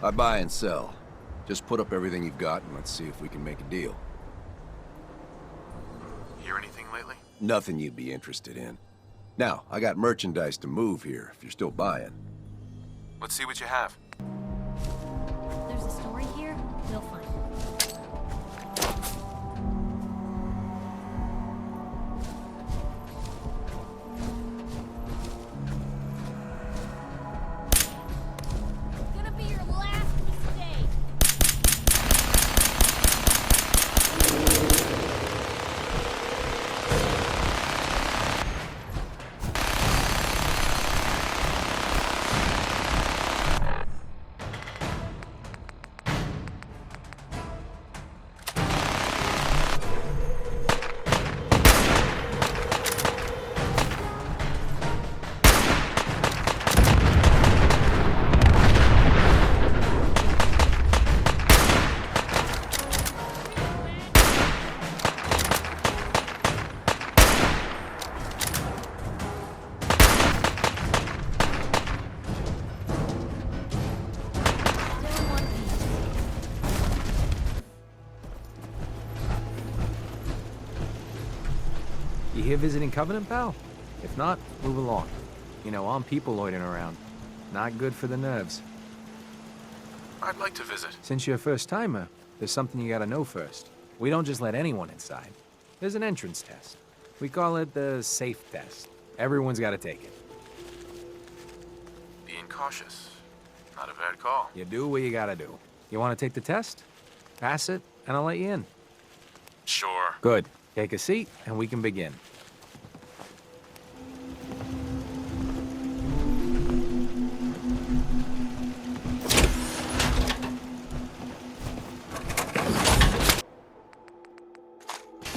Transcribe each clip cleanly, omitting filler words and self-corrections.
I buy and sell. Just put up everything you've got and let's see if we can make a deal. Hear anything lately? Nothing you'd be interested in. Now, I got merchandise to move here, if you're still buying. Let's see what you have. There's a story here, we'll find it. Gonna be your last mistake. Still one piece. You here visiting Covenant, pal? If not, move along. You know, armed people loitering around. Not good for the nerves. I'd like to visit. Since you're a first-timer, there's something you gotta know first. We don't just let anyone inside. There's an entrance test. We call it the safe test. Everyone's gotta take it. Being cautious. Not a bad call. You do what you gotta do. You wanna take the test? Pass it, and I'll let you in. Sure. Good. Take a seat, and we can begin.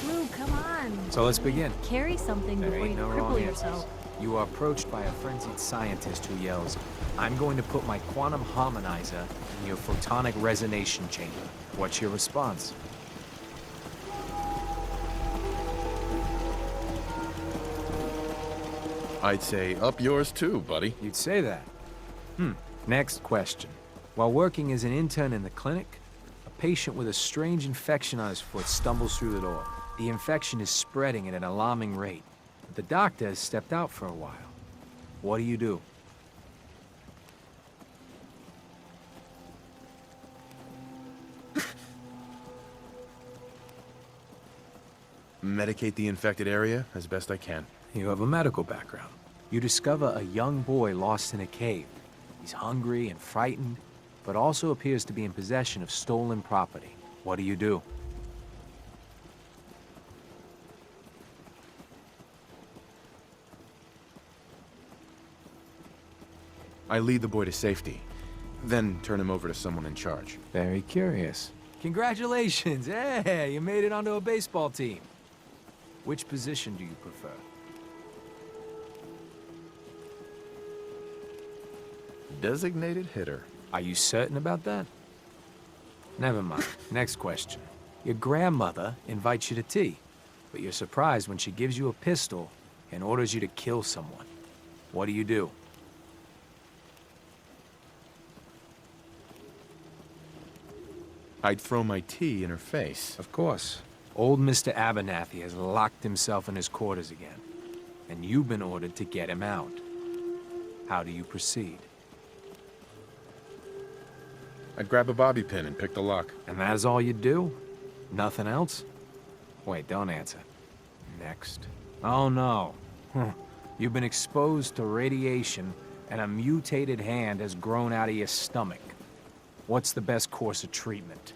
Lou, come on. So let's begin. Carry something There before you ain't no cripple wrong yourself. answers. You are approached by a frenzied scientist who yells, "I'm going to put my quantum harmonizer in your photonic resonation chamber." What's your response? I'd say up yours too, buddy. You'd say that. Next question. While working as an intern in the clinic, a patient with a strange infection on his foot stumbles through the door. The infection is spreading at an alarming rate. But the doctor has stepped out for a while. What do you do? Medicate the infected area as best I can. You have a medical background. You discover a young boy lost in a cave. He's hungry and frightened, but also appears to be in possession of stolen property. What do you do? I lead the boy to safety, then turn him over to someone in charge. Very curious. Congratulations! Hey, you made it onto a baseball team. Which position do you prefer? Designated hitter. Are you certain about that? Never mind. Next question. Your grandmother invites you to tea, but you're surprised when she gives you a pistol and orders you to kill someone. What do you do? I'd throw my tea in her face. Of course. Old Mr. Abernathy has locked himself in his quarters again, and you've been ordered to get him out. How do you proceed? I'd grab a bobby pin and pick the lock. And that is all you do? Nothing else? Wait, don't answer. Next. Oh no. You've been exposed to radiation, and a mutated hand has grown out of your stomach. What's the best course of treatment?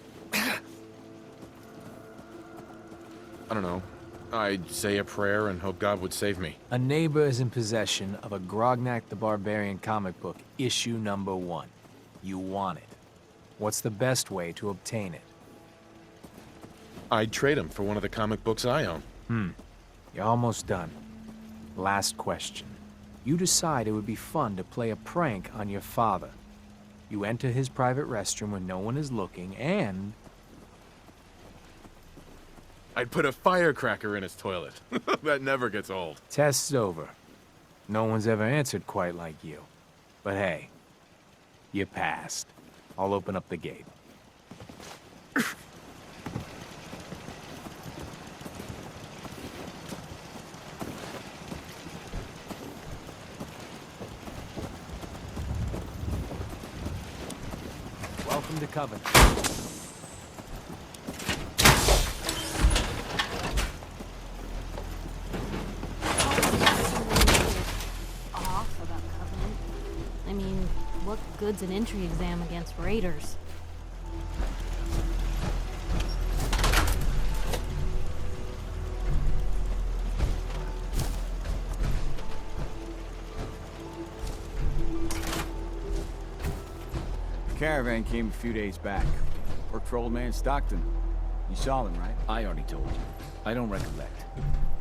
I don't know. I'd say a prayer and hope God would save me. A neighbor is in possession of a Grognak the Barbarian comic book, issue number 1. You want it. What's the best way to obtain it? I'd trade him for one of the comic books I own. You're almost done. Last question. You decide it would be fun to play a prank on your father. You enter his private restroom when no one is looking, and... I'd put a firecracker in his toilet. That never gets old. Test's over. No one's ever answered quite like you. But hey, you passed. I'll open up the gate. Welcome to Covenant. Off about Covenant. I mean, what good's an entry exam against raiders? Caravan came a few days back. Worked for old man Stockton. You saw him, right? I already told you. I don't recollect.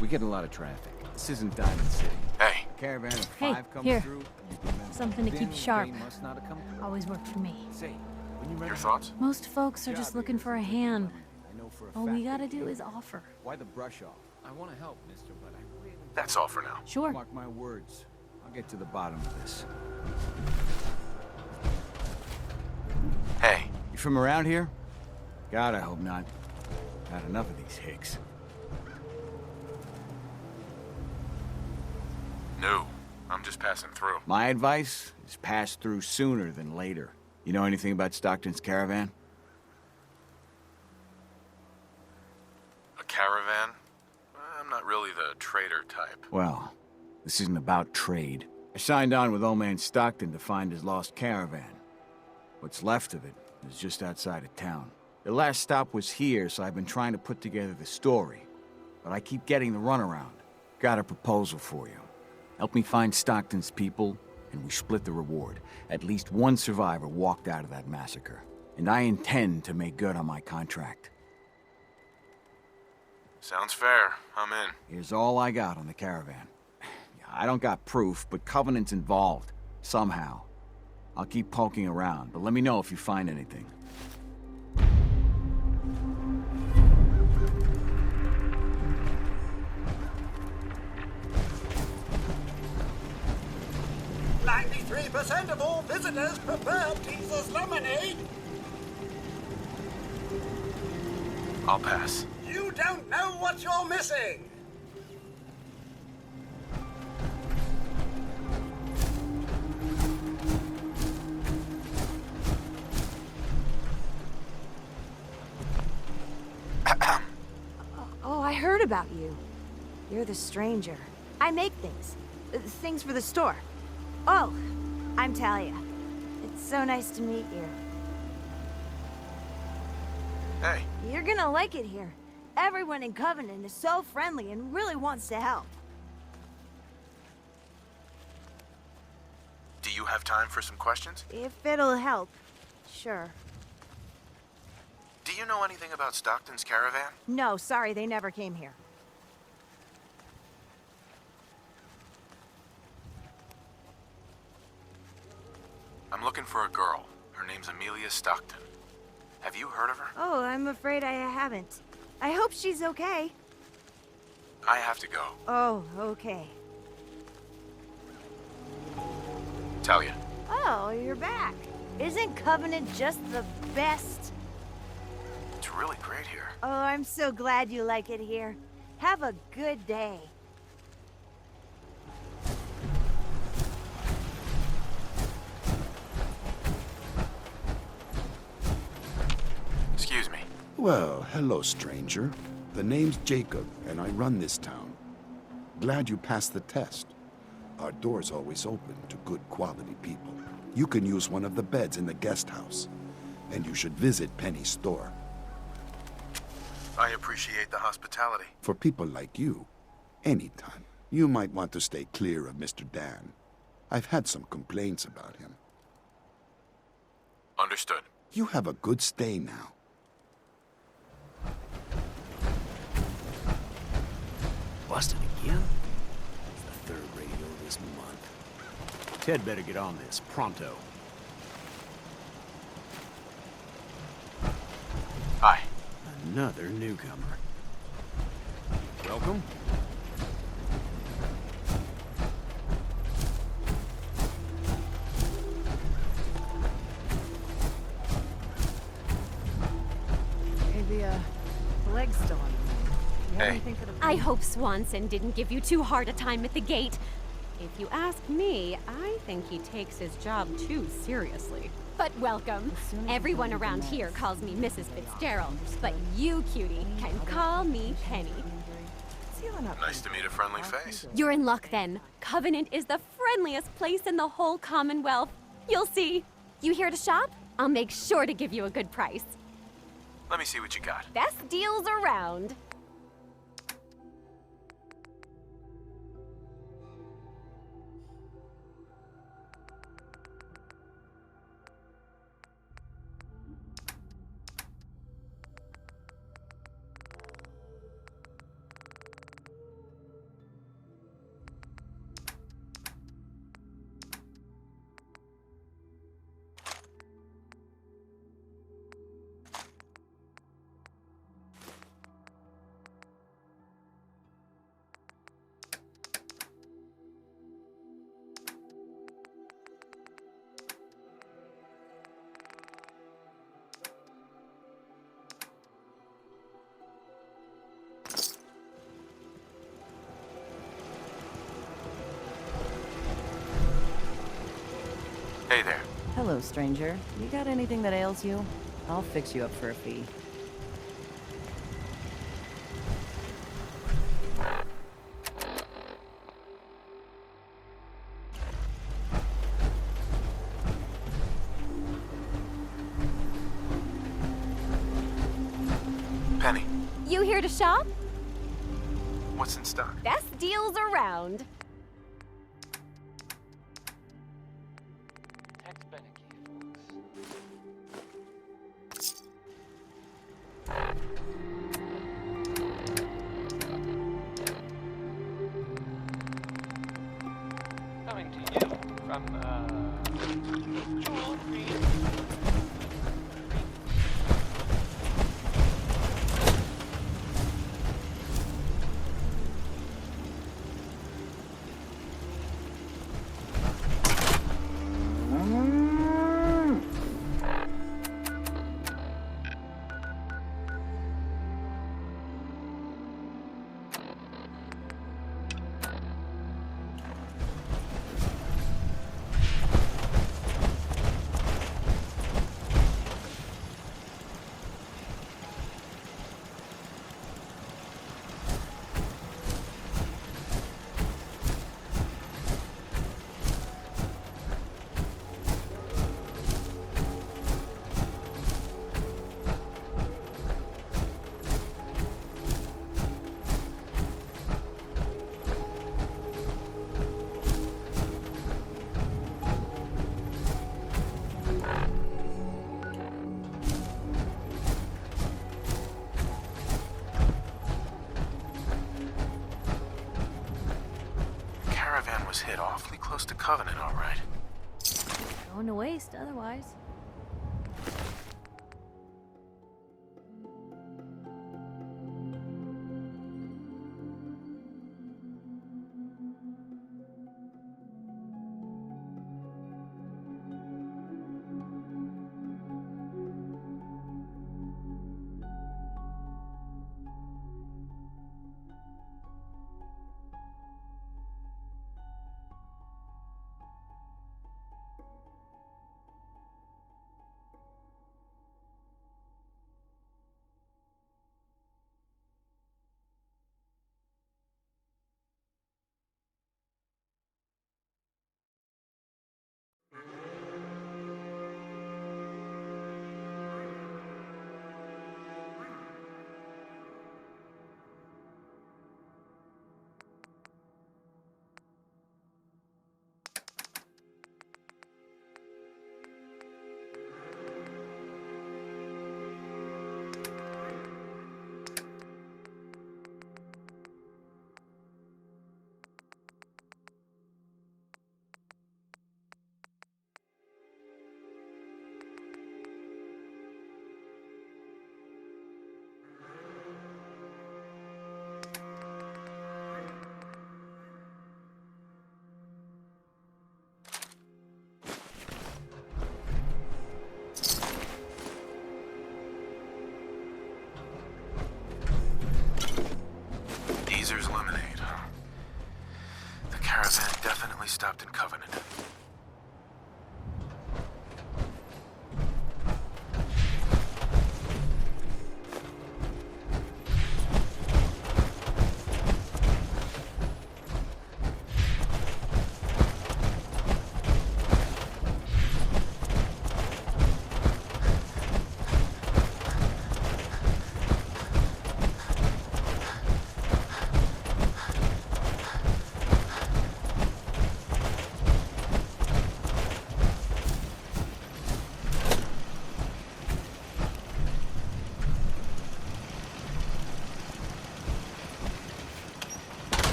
We get a lot of traffic. This isn't Diamond City. Hey, Caravan of Hey, 5 comes here. through. You can remember. Something to Then keep sharp. they must not have come through. Always worked for me. Say, when you your remember thoughts? Most folks are just looking for a hand. I know for a All fact we that gotta you do did. is offer. Why the brush off? I want to help, mister, but I really... That's all for now. Sure. Mark my words. I'll get to the bottom of this. Hey, You from around here? God, I hope not. Had enough of these hicks. no. I'm just passing through. My advice is pass through sooner than later. You know anything about Stockton's caravan? A caravan? I'm not really the trader type. Well, this isn't about trade. I signed on with old man Stockton to find his lost caravan. What's left of it is just outside of town. The last stop was here, so I've been trying to put together the story. But I keep getting the runaround. Got a proposal for you. Help me find Stockton's people, and we split the reward. At least one survivor walked out of that massacre. And I intend to make good on my contract. Sounds fair. I'm in. Here's all I got on the caravan. I don't got proof, but Covenant's involved. Somehow. I'll keep poking around, but let me know if you find anything. %of all visitors prefer Teaser's lemonade. I'll pass. You don't know what you're missing. Oh, I heard about you. You're the stranger. I make things. Things for the store. Oh, I'm Talia. It's so nice to meet you. Hey, You're gonna like it here. Everyone in Covenant is so friendly and really wants to help. do you have time for some questions? If it'll help, sure. Do you know anything about Stockton's caravan? No, sorry, they never came here. I'm looking for a girl. Her name's Amelia Stockton. Have you heard of her? Oh, I'm afraid I haven't. I hope she's okay. I have to go. Oh, okay. Talia. Oh, you're back. Isn't Covenant just the best? It's really great here. Oh, I'm so glad you like it here. Have a good day. Excuse me. Well, hello, stranger. The name's Jacob, and I run this town. Glad you passed the test. Our door's always open to good quality people. You can use one of the beds in the guest house, and you should visit Penny's store. I appreciate the hospitality. For people like you, anytime. You might want to stay clear of Mr. Dan. I've had some complaints about him. Understood. You have a good stay now. Busted again? It's the third radio this month. Ted better get on this, pronto. Hi. Another newcomer. Welcome. I hope Swanson didn't give you too hard a time at the gate. If you ask me, I think he takes his job too seriously. But welcome. Everyone around here calls me Mrs. Fitzgerald, but you, cutie, can call me Penny. Nice to meet a friendly face. You're in luck then. Covenant is the friendliest place in the whole Commonwealth. You'll see. You here to shop? I'll make sure to give you a good price. Let me see what you got. Best deals around. Hey there. Hello, stranger. You got anything that ails you? I'll fix you up for a fee. Penny, You here to shop? what's in stock? Best deals around. Coming to you from, Jewel Green. Caravan was hit awfully close to Covenant, all right. Going to waste otherwise. Stockton Covenant.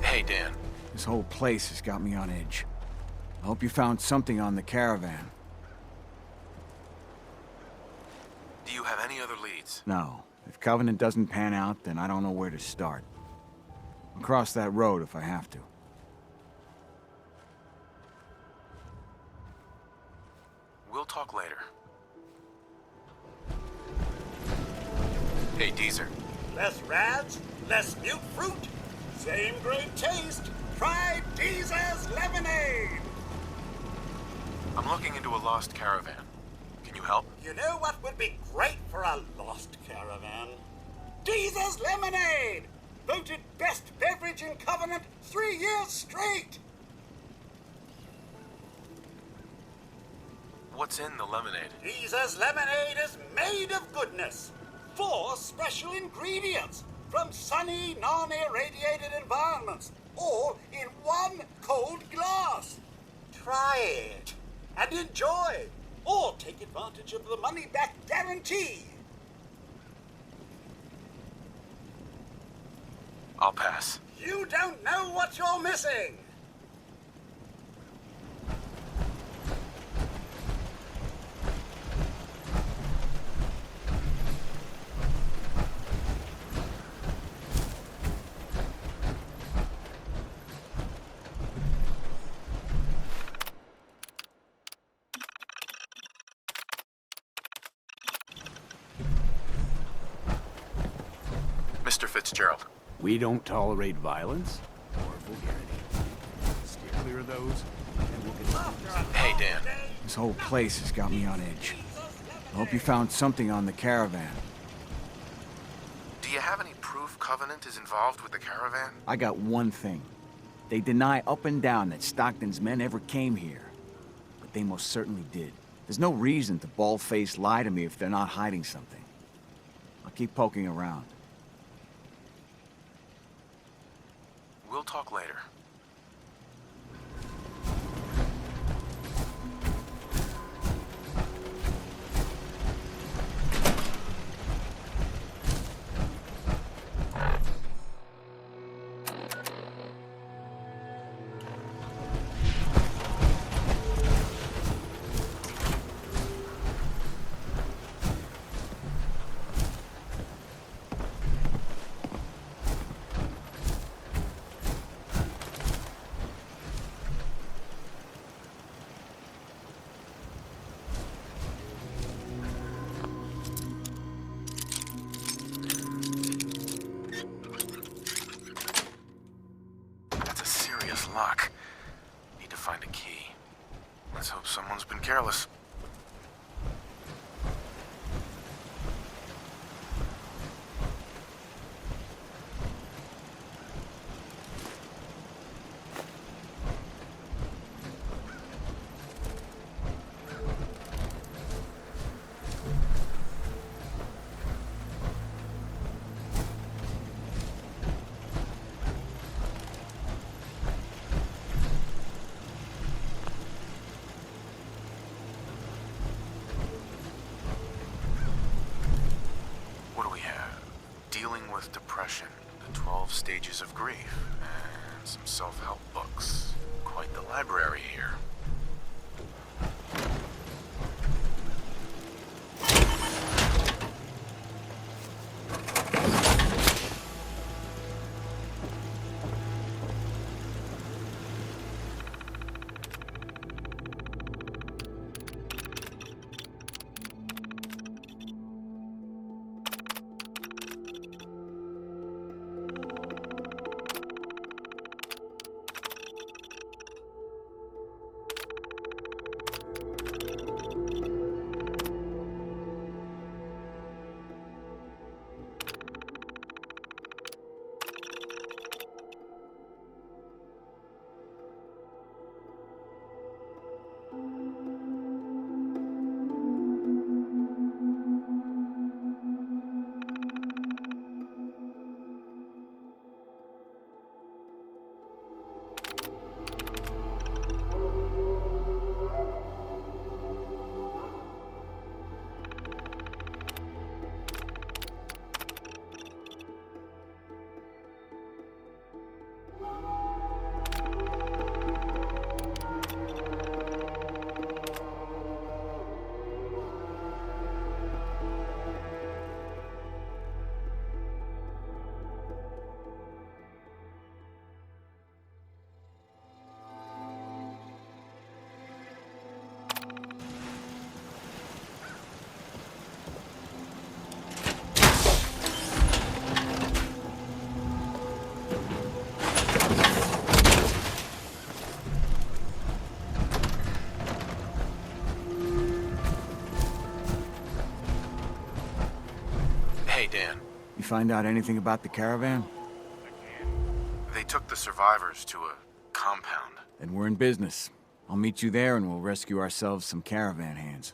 Hey, Dan. This whole place has got me on edge. I hope you found something on the caravan. Do you have any other leads? No. If Covenant doesn't pan out, then I don't know where to start. I'll cross that road if I have to. We'll talk later. Hey, Deezer. Less rads, less mute fruit, same great taste. Try Deezer's Lemonade. I'm looking into a lost caravan. Can you help? You know what would be great for a lost caravan? Deezer's Lemonade! Voted best beverage in Covenant 3 years straight! What's in the lemonade? Deezer's Lemonade is made of goodness. 4 special ingredients from sunny, non-irradiated environments, all in 1 cold glass. Try it and enjoy, or take advantage of the money-back guarantee. I'll pass. You don't know what you're missing. Mr. Fitzgerald. We don't tolerate violence or vulgarity. Steer clear of those, and we'll get... Hey, Dan. This whole place has got me on edge. I hope you found something on the caravan. Do you have any proof Covenant is involved with the caravan? I got one thing. They deny up and down that Stockton's men ever came here. But they most certainly did. There's no reason to bald-faced lie to me if they're not hiding something. I'll keep poking around. We'll talk later. Lock. Need to find a key. Let's hope someone's been careless. Dealing with depression, the 12 stages of grief, and some self-help books. Quite the library here. You find out anything about the caravan? They took the survivors to a compound. Then we're in business. I'll meet you there and we'll rescue ourselves some caravan hands.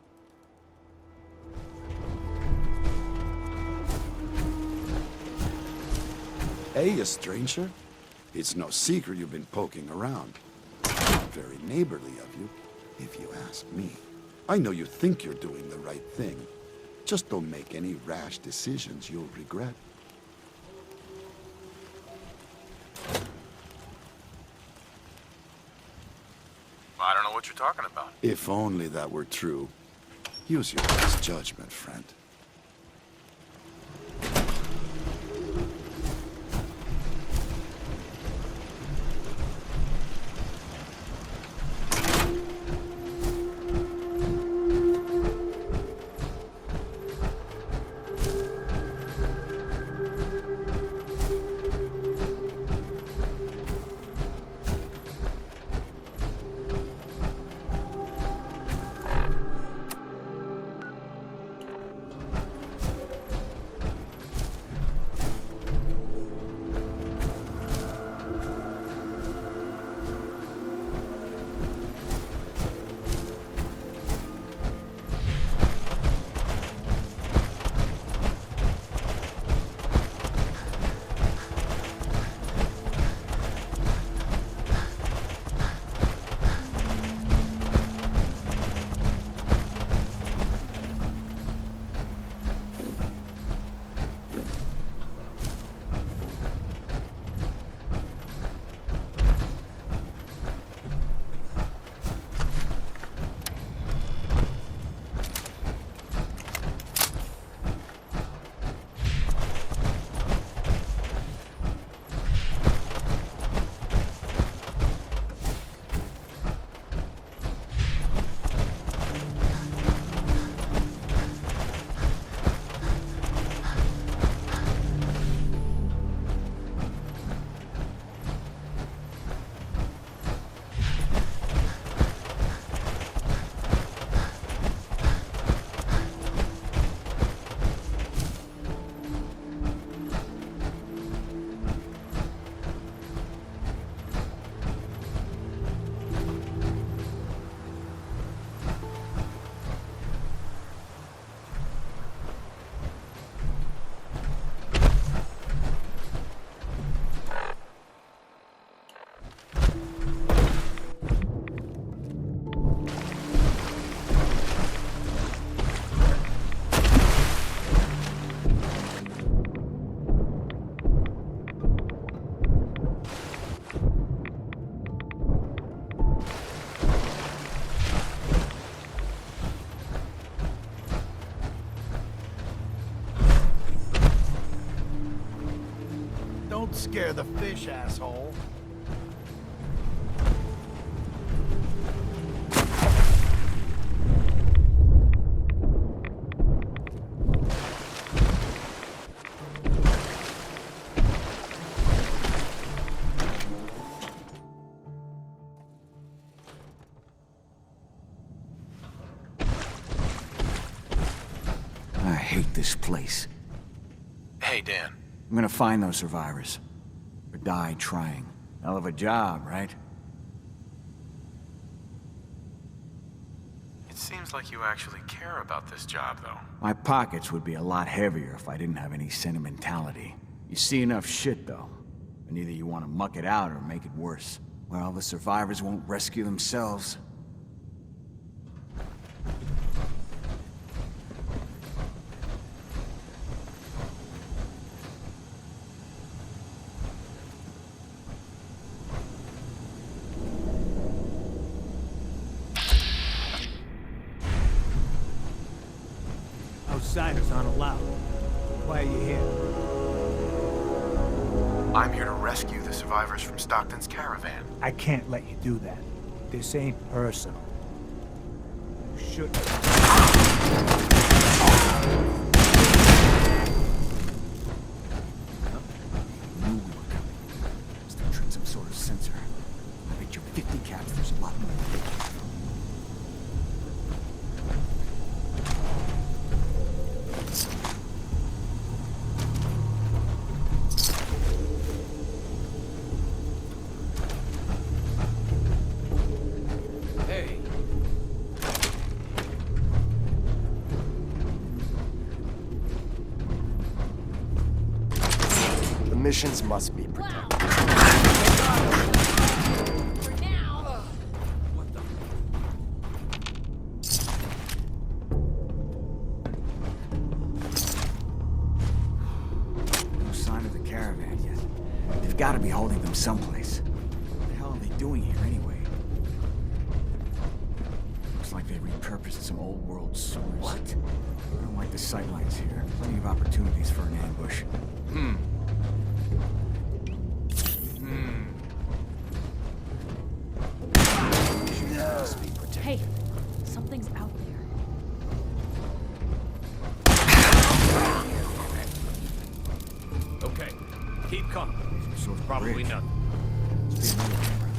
Hey, a stranger. It's no secret you've been poking around. Very neighborly of you, if you ask me. I know you think you're doing the right thing. Just don't make any rash decisions you'll regret. I don't know what you're talking about. If only that were true. Use your best judgment, friend. Don't scare the fish, asshole. I hate this place. Hey, Dan. I'm gonna find those survivors. Or die trying. Hell of a job, right? It seems like you actually care about this job, though. My pockets would be a lot heavier if I didn't have any sentimentality. You see enough shit, though. And either you want to muck it out or make it worse. Well, the survivors won't rescue themselves. Outsiders aren't allowed. Why are you here? I'm here to rescue the survivors from Stockton's caravan. I can't let you do that. This ain't personal. You shouldn't. Knew we were coming. Must have tripped some sort of sensor. I bet you 50 caps there's a lot more. missions must be protected. No sign of the caravan yet. They've got to be holding them someplace. What the hell are they doing here anyway? Looks like they repurposed some old world sewers. What? I don't like the sightlines here. Plenty of opportunities for an ambush. Hey, something's out there. Okay, keep calm. So it's Probably bridge. nothing. Must be another camera.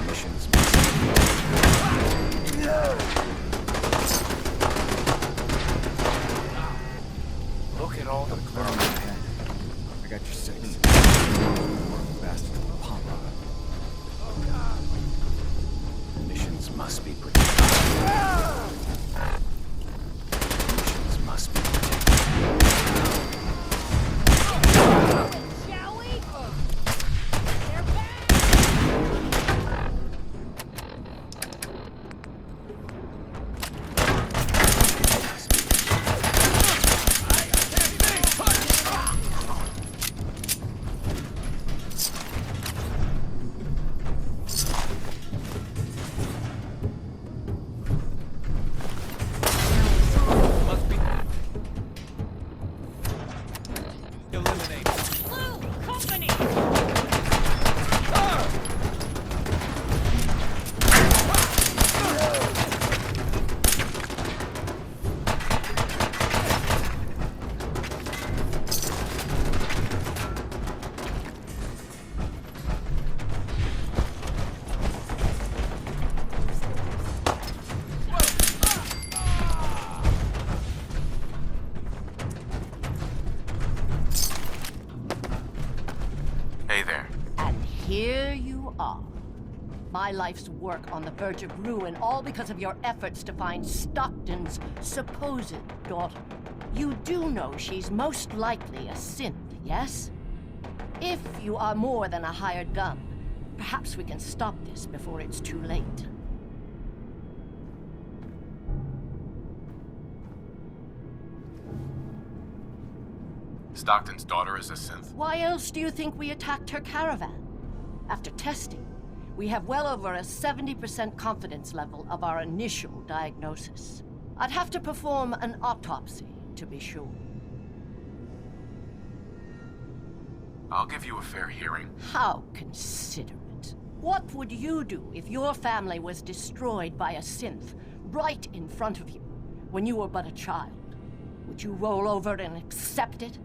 Missions Look at all the clear on my head. I got your six. Bastards will pump up. Missions must be protected. Missions must be protected. Shall we? Must be. Eliminate. Company! Hey there. And here you are. My life's work on the verge of ruin, all because of your efforts to find Stockton's supposed daughter. You do know she's most likely a synth, yes? If you are more than a hired gun, perhaps we can stop this before it's too late. Stockton's daughter is a synth? Why else do you think we attacked her caravan? After testing, we have well over a 70% confidence level of our initial diagnosis. I'd have to perform an autopsy to be sure. I'll give you a fair hearing. How considerate. What would you do if your family was destroyed by a synth right in front of you when you were but a child? Would you roll over and accept it?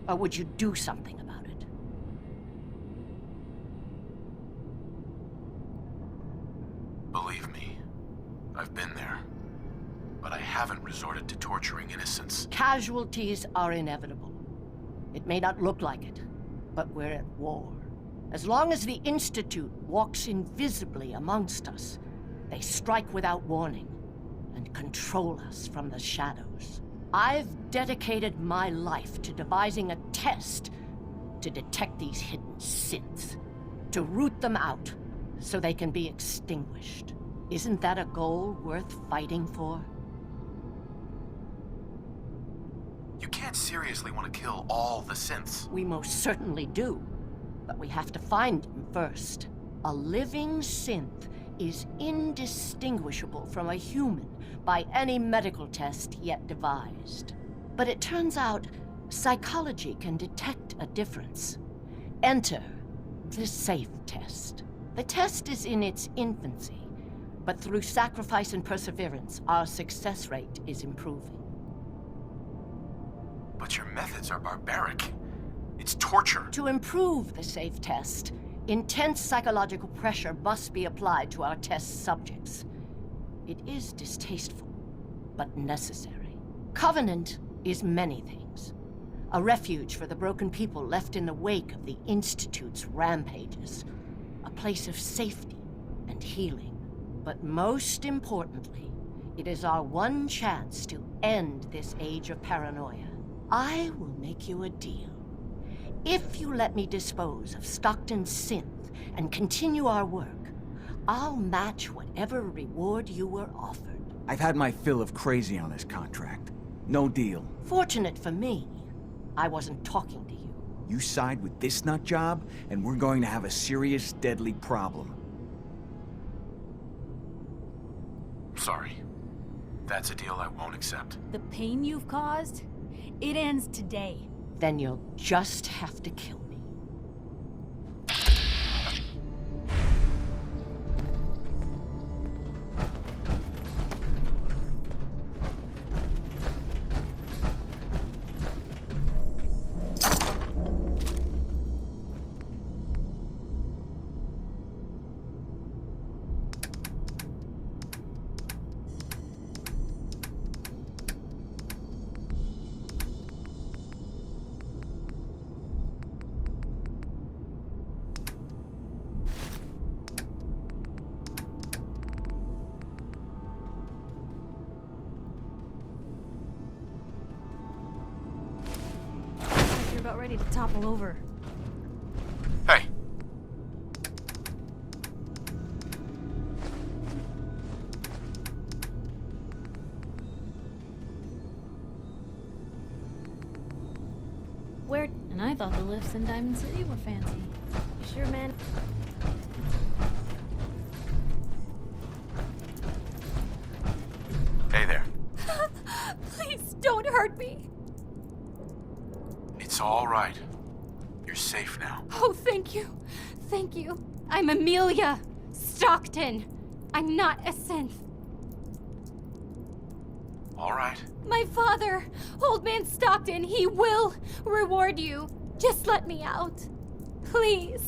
Or would you do something about it? Believe me, I've been there. But I haven't resorted to torturing innocents. Casualties are inevitable. It may not look like it, but we're at war. As long as the Institute walks invisibly amongst us, they strike without warning and control us from the shadows. I've dedicated my life to devising a test to detect these hidden synths, to root them out so they can be extinguished. Isn't that a goal worth fighting for? You can't seriously want to kill all the synths. We most certainly do, but we have to find them first. A living synth is indistinguishable from a human by any medical test yet devised. But it turns out psychology can detect a difference. Enter the SAFE test. The test is in its infancy, but through sacrifice and perseverance, our success rate is improving. But your methods are barbaric. It's torture. To improve the SAFE test, intense psychological pressure must be applied to our test subjects. It is distasteful, but necessary. Covenant is many things. A refuge for the broken people left in the wake of the Institute's rampages. A place of safety and healing. But most importantly, it is our one chance to end this age of paranoia. I will make you a deal. If you let me dispose of Stockton's synth and continue our work, I'll match whatever reward you were offered. I've had my fill of crazy on this contract. No deal. Fortunate for me, I wasn't talking to you. You side with this nut job, and we're going to have a serious, deadly problem. Sorry. That's a deal I won't accept. The pain you've caused, it ends today. Then you'll just have to kill me. You're about ready to topple over. Hey. Where? And I thought the lifts in Diamond City were fancy. You sure, man? Hey there. Please don't hurt me. It's all right. You're safe now. Oh, thank you. Thank you. I'm Amelia Stockton. I'm not a synth. All right. My father, Old Man Stockton, he will reward you. Just let me out. Please.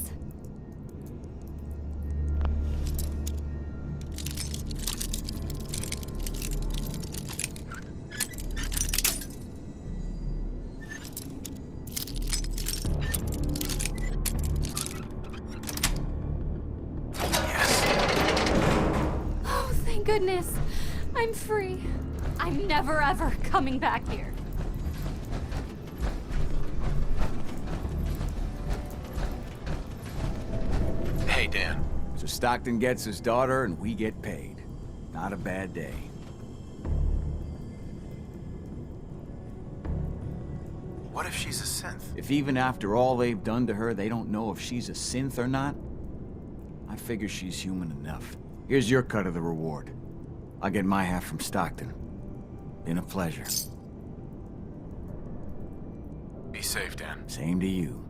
Oh, thank goodness. I'm free. I'm never ever coming back here. Hey, Dan. So Stockton gets his daughter and we get paid. Not a bad day. What if she's a synth? If even after all they've done to her, they don't know if she's a synth or not, I figure she's human enough. Here's your cut of the reward. I'll get my half from Stockton. Been a pleasure. Be safe, Dan. Same to you.